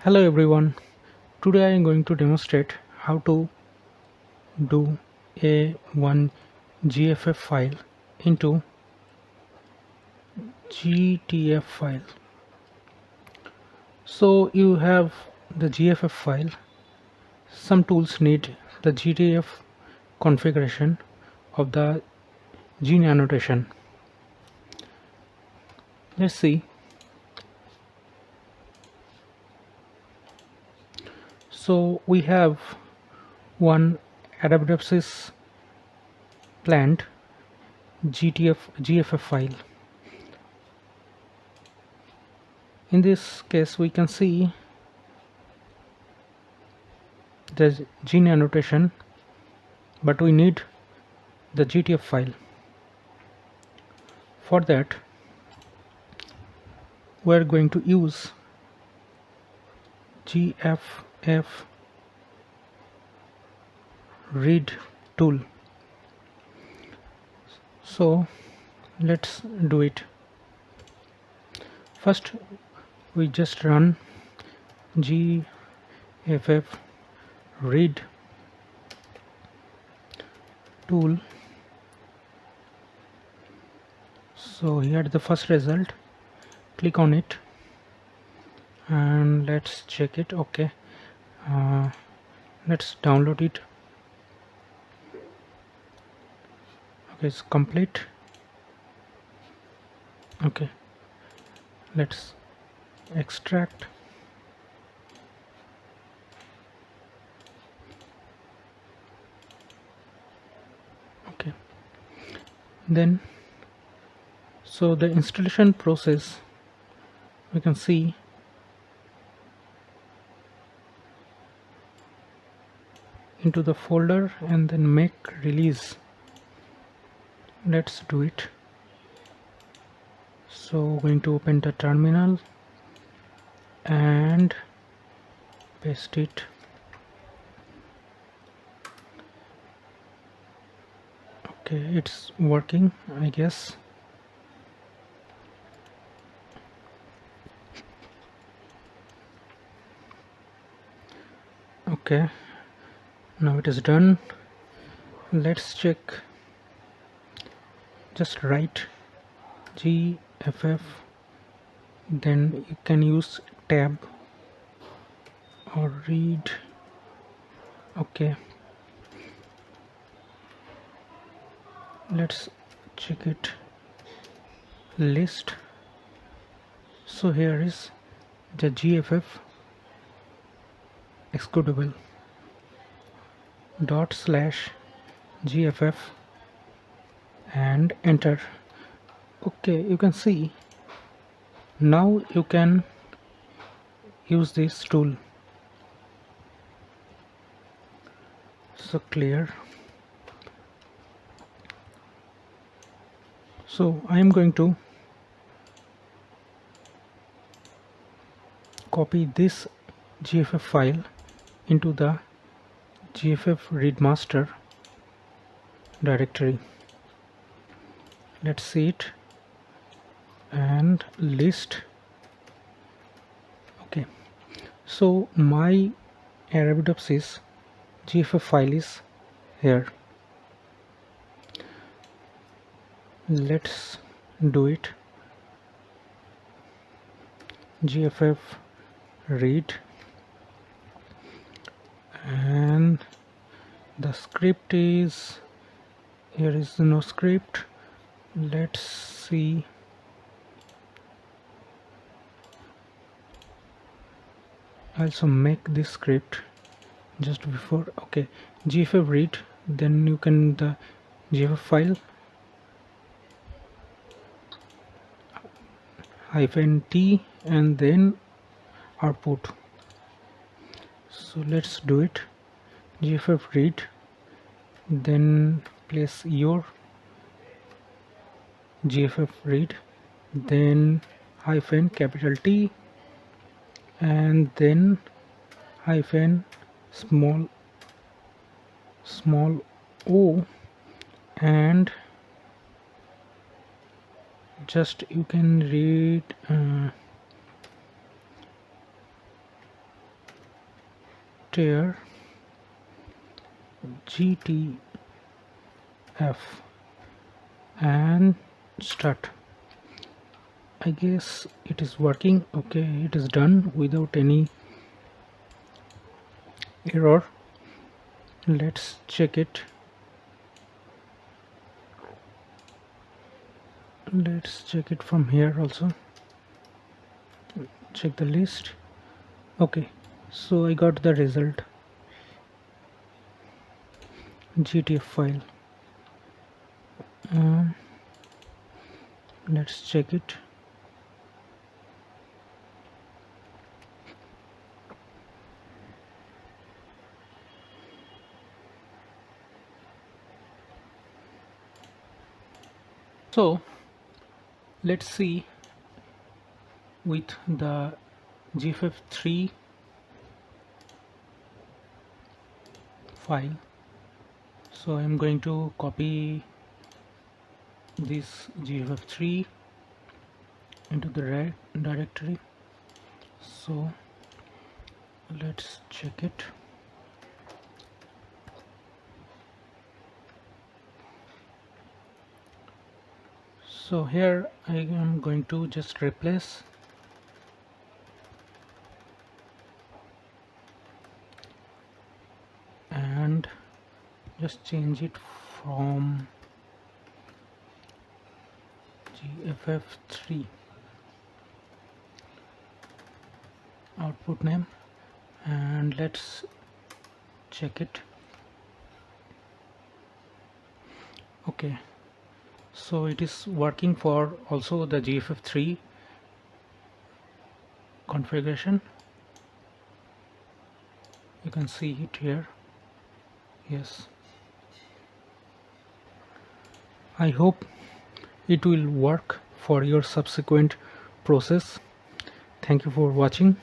Hello everyone. Today I am going to demonstrate how to do a one GFF file into GTF file. So you have the GFF file. Some tools need the GTF configuration of the gene annotation. Let's see. So we have one Arabidopsis plant GFF file. In this case we can see the gene annotation, but we need the GTF file. For that we are going to use GFF read tool. So let's do it. First we just run GFF read tool. So here the first result, click on it and let's check it. Okay, let's download it. Okay, it's complete. Okay, let's extract. Okay, then so the installation process, we can see into the folder and then make release. Let's do it. So going to open the terminal and paste it. Okay, it's working, I guess. Okay, now it is done. Let's check. Just write GFF, then you can use tab or read. Okay, let's check it. List. So here is the GFF executable /GFF and enter. Okay, you can see now you can use this tool. So clear. So I am going to copy this GFF file into the GFF read master directory. Let's see it and list. Okay, so my Arabidopsis GFF file is here. Let's do it. GFF read, and the script is here. Is no script. Let's see. I also make this script just before. Okay, GFF read, then you can the GFF file -t and then output. So let's do it. GFF read, then place your GFF read, then -T and then small o, and just you can read tear GTF and start. I guess it is working. Okay, it is done without any error. Let's check it. Let's check it from here also. Check the list. Okay, so I got the result. GTF file. Let's check it. So let's see with the GFF3 file. So I'm going to copy this GFF3 into the directory. So let's check it. So here I am going to just replace and just change it from GFF3 output name, and let's check it. Okay, so it is working for also the GFF3 configuration. You can see it here. Yes, I hope it will work for your subsequent process. Thank you for watching.